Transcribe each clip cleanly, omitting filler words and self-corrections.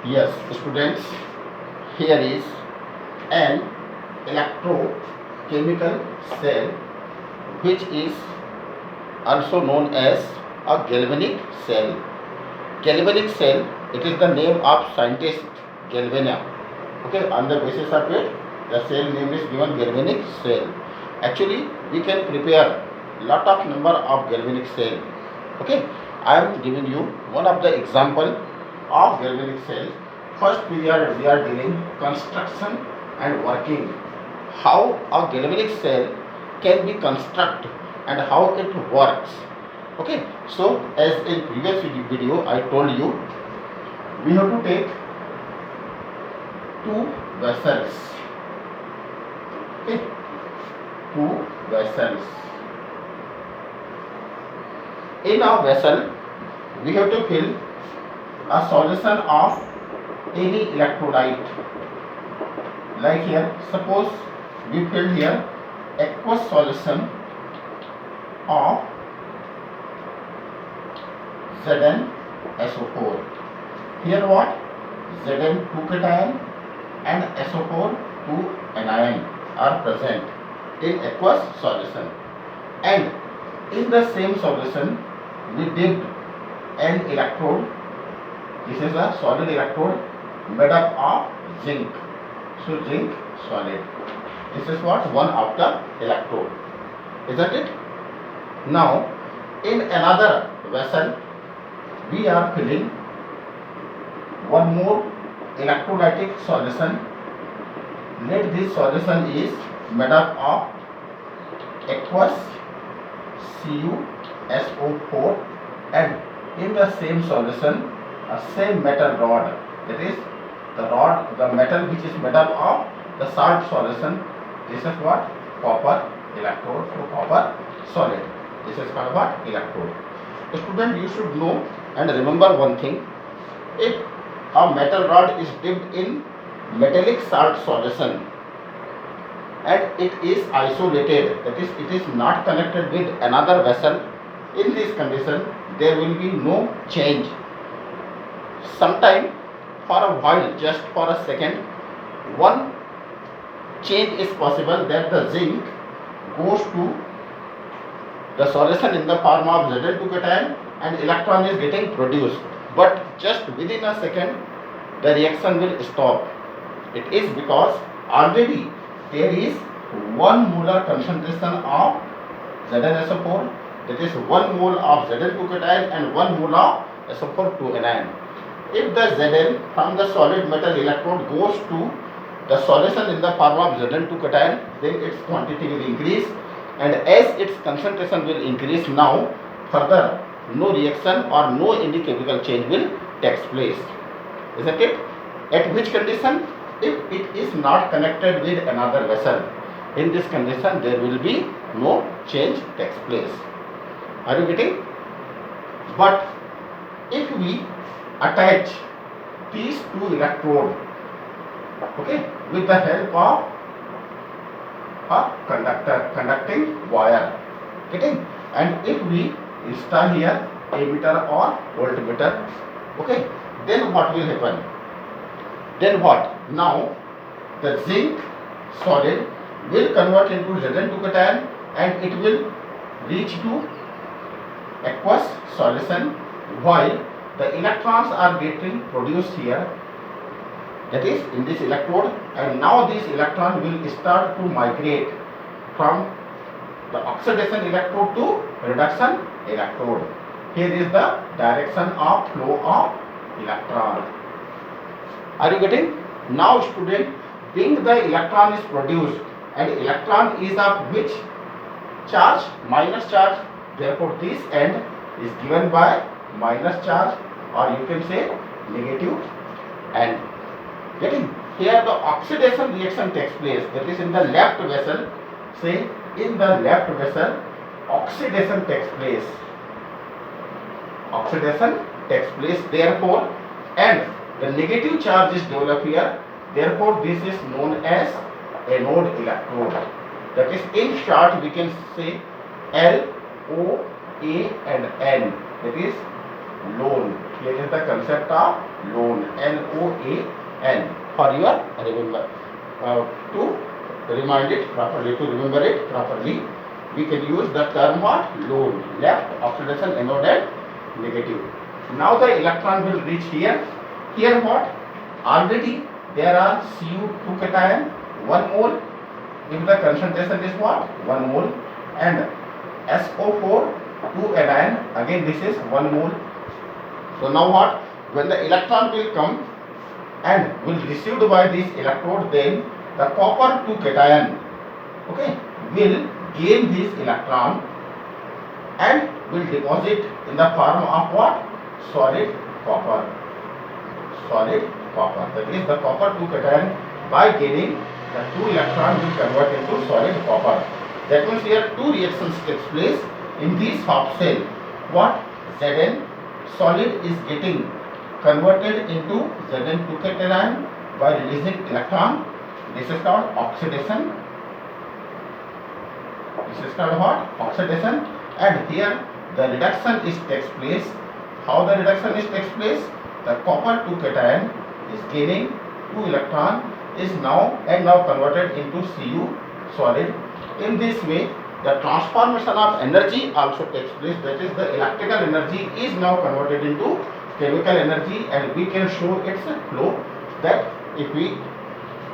Yes, students, here is an electrochemical cell which is also known as a galvanic cell. Galvanic cell, it is the name of scientist Galvania. Okay, on the basis of it, the cell name is given galvanic cell. Actually, we can prepare lot of number of galvanic cell. Okay, I am giving you one of the example of galvanic cell. First, we are dealing construction and working. How a galvanic cell can be constructed and how it works. Okay, so as in previous video I told you, we have to take two vessels. Okay, two vessels. In a vessel, we have to fill a solution of any electrolyte. Like here, suppose we fill here aqueous solution of ZnSO4. Here what? Zn 2 cation and SO4 2 anion are present in aqueous solution, and in the same solution we dipped an electrode. This is a solid electrode made up of zinc. So zinc solid. This is what? One of the electrode. Isn't it? Now in another vessel we are filling one more electrolytic solution. Let this solution is made up of aqueous CuSO4, and in the same solution a same metal rod, that is the metal which is made up of the salt solution. This is what? Copper electrode. So copper solid. This is called what? Electrode. Student, you should know and remember one thing. If a metal rod is dipped in metallic salt solution and it is isolated, that is it is not connected with another vessel, in this condition there will be no change. Sometime, for a while, just for a second, one change is possible, that the zinc goes to the solution in the form of Zn2 cation and electron is getting produced, but just within a second the reaction will stop. It is because already there is 1 molar concentration of ZnSO4, that is 1 mole of Zn2 cation and 1 mole of SO4 2 anion. If the Zn from the solid metal electrode goes to the solution in the form of Zn2 cation, then its quantity will increase, and as its concentration will increase, now further no reaction or no any chemical change will take place. Isn't it? At which condition? If it is not connected with another vessel, in this condition there will be no change takes place. Are you getting? But if we attach these two electrodes, okay, with the help of a conducting wire, getting, and if we install here ammeter or voltmeter, okay, then what will happen? Then what? Now the zinc solid will convert into Zn2 cation and it will reach to aqueous solution, while the electrons are getting produced here, that is in this electrode, and now this electron will start to migrate from the oxidation electrode to reduction electrode. Here is the direction of flow of electron. Are you getting? Now student, being the electron is produced and electron is of which charge? Minus charge. Therefore this end is given by minus charge, or you can say negative end. Getting? Here the oxidation reaction takes place, that is in the left vessel. Say in the left vessel oxidation takes place. Oxidation takes place, therefore, and the negative charge is developed here, therefore this is known as anode electrode. That is, in short we can say L, O, A and N, that is lone. Here is the concept of Loan, LOAN, for your remember. To remind it properly, to remember it properly, we can use the term what? Loan, left oxidation anode and negative. Now the electron will reach here. Here what? Already there are Cu2 cation 1 mole. If the concentration is what? 1 mole, and SO4 2 anion, again this is 1 mole. So now what? When the electron will come and will received by this electrode, then the copper 2 cation, okay, will gain this electron and will deposit in the form of what? Solid copper. Solid copper. That is the copper 2 cation, by gaining the 2 electron will convert into solid copper. That means here 2 reactions takes place in this half cell. What? Zn solid is getting converted into Zn2 cation by releasing electron. This is called oxidation. This is called what? Oxidation. And here the reduction is takes place. How the reduction is takes place? The copper 2 cation is gaining 2 electron, is now converted into Cu solid. In this way, the transformation of energy also takes place. That is, the electrical energy is now converted into chemical energy, and we can show its flow. That if we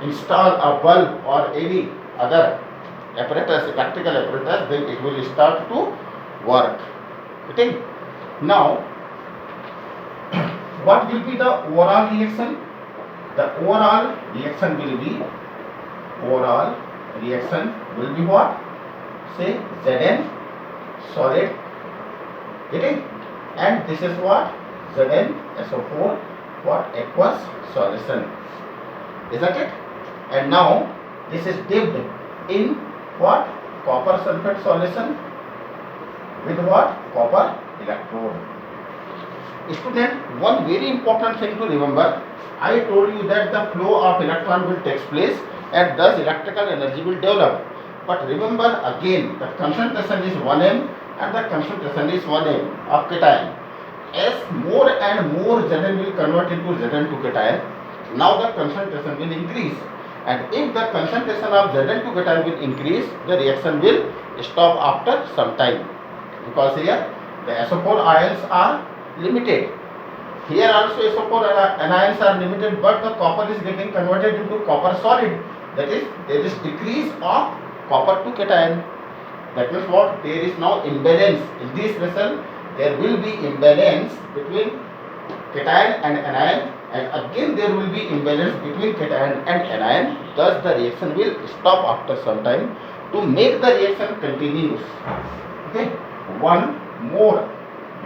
install a bulb or any other apparatus, electrical apparatus, then it will start to work. Okay. Now, what will be the overall reaction? The overall reaction will be what? Say Zn solid, okay, and this is what? Zn SO4 what? Aqueous solution, isn't it? And now this is dipped in what? Copper sulfate solution with what? Copper electrode. Student, one very important thing to remember, I told you that the flow of electron will take place and thus electrical energy will develop. But remember again, the concentration is 1m and the concentration is 1m of cation. As more and more Zn will convert into Zn2 cation, now the concentration will increase. And if the concentration of Zn2 cation will increase, the reaction will stop after some time. Because here the SO4 ions are limited. Here also SO4 anions are limited, but the copper is getting converted into copper solid. That is, there is decrease of copper 2 cation. That means what? There is now imbalance in this vessel. There will be imbalance between cation and anion, and again there will be imbalance between cation and anion. Thus the reaction will stop after some time. To make the reaction continuous, okay, one more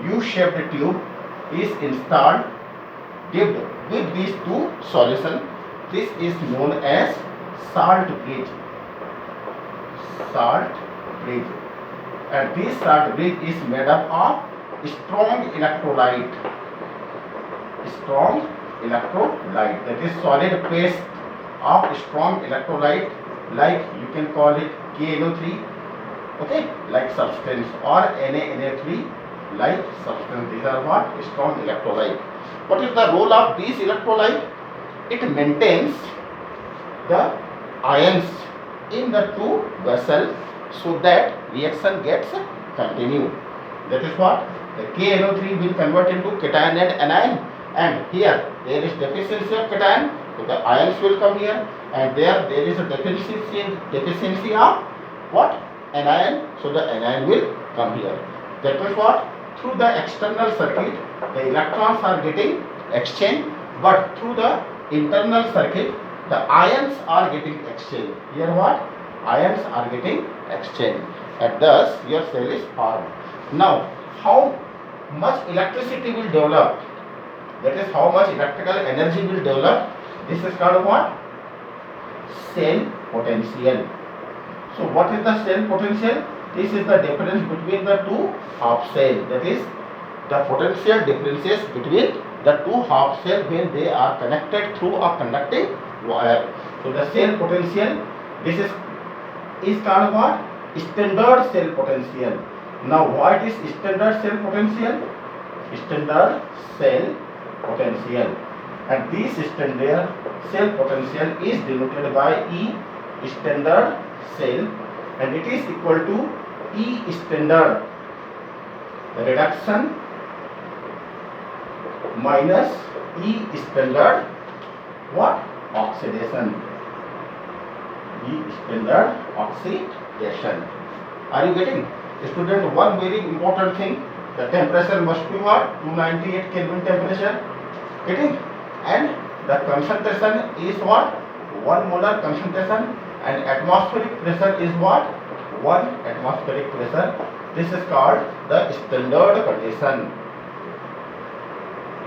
U-shaped tube is installed, dipped with these 2 solutions. This is known as salt bridge. Salt bridge. And this salt bridge is made up of strong electrolyte. Strong electrolyte. That is solid paste of strong electrolyte, like you can call it KNO3, okay, like substance, or NaNO3 like substance. These are what? Strong electrolyte. What is the role of these electrolyte? It maintains the ions in the 2 vessels so that reaction gets continued. That is what? The KNO3 will convert into cation and anion, and here there is deficiency of cation, so the ions will come here, and there is a deficiency of what? Anion, so the anion will come here. That means what? Through the external circuit, the electrons are getting exchanged, but through the internal circuit, the ions are getting exchanged. Here what? Ions are getting exchanged, and thus your cell is formed. Now, how much electricity will develop? That is, how much electrical energy will develop? This is called what? Cell potential. So, what is the cell potential? This is the difference between the 2 half cells. That is, the potential differences between the 2 half cells when they are connected through a conducting wire. So, the cell potential, this is called what? Standard cell potential. Now, what is standard cell potential? Standard cell potential. and this standard cell potential is denoted by E standard cell, and it is equal to E standard reduction minus E standard what? Oxidation. E standard oxidation. Are you getting? Student, one very important thing, the temperature must be what? 298 Kelvin temperature. Getting? And the concentration is what? 1 molar concentration, and atmospheric pressure is what? 1 atmospheric pressure. This is called the standard condition.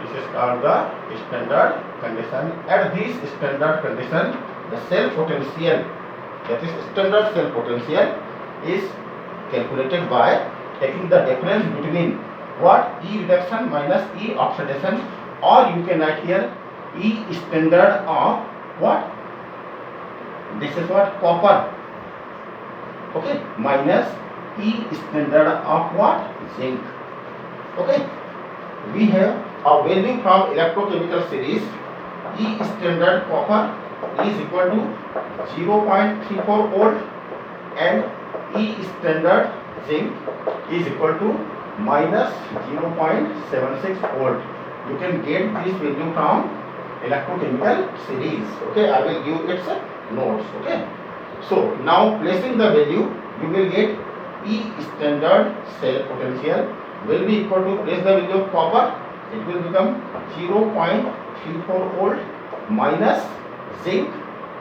This is called the standard condition. At this standard condition, the cell potential, that is standard cell potential, is calculated by taking the difference between what? E reduction minus E oxidation, or you can write here E standard of what? This is what? Copper. Okay, minus E standard of what? Zinc. Okay, we have a value from electrochemical series. E standard copper is equal to 0.34 volt, and E standard zinc is equal to minus 0.76 volt. You can get this value from electrochemical series. Okay, I will give its notes. Okay, so now placing the value, you will get E standard cell potential will be equal to, place the value of copper, it will become 0.34 volt minus zinc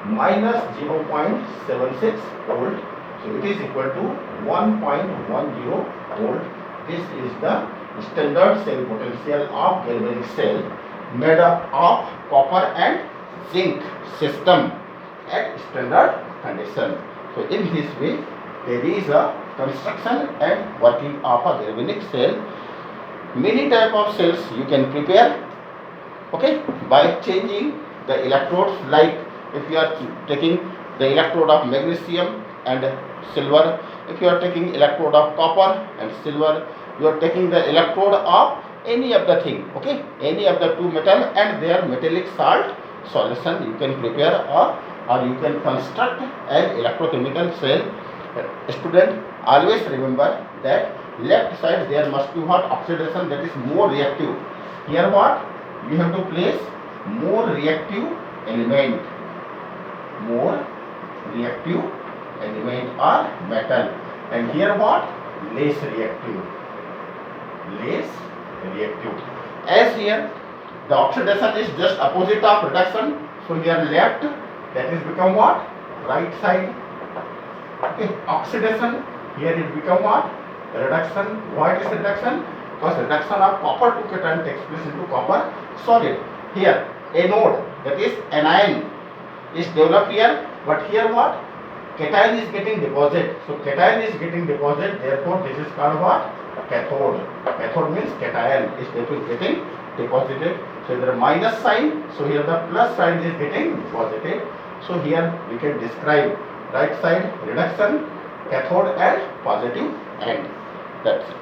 minus 0.76 volt. So it is equal to 1.10 volt. This is the standard cell potential of galvanic cell made up of copper and zinc system at standard condition. So in this way, there is a construction and working of a galvanic cell. Many type of cells you can prepare, okay, by changing the electrodes. Like if you are taking the electrode of magnesium and silver, if you are taking electrode of copper and silver, you are taking the electrode of any of the thing, okay, any of the two metal and their metallic salt solution, you can prepare or you can construct an electrochemical cell. Student, always remember that left side there must be what? Oxidation, that is more reactive. Here what? You have to place more reactive element, more reactive element or metal, and here what? Less reactive, less reactive. As here the oxidation is just opposite of reduction, so here left, that is become what? Right side. Okay, oxidation, here it become what? Reduction. Why it is reduction? Because reduction of copper to cation takes place into copper solid. Here anode, that is anion, is developed here, but here what? Cation is getting deposited. So cation is getting deposited, therefore this is called what? Cathode. Cathode means cation is getting deposited. So there is minus sign, so here the plus sign is getting deposited. So here we can describe right side reduction, cathode and positive end. That's it.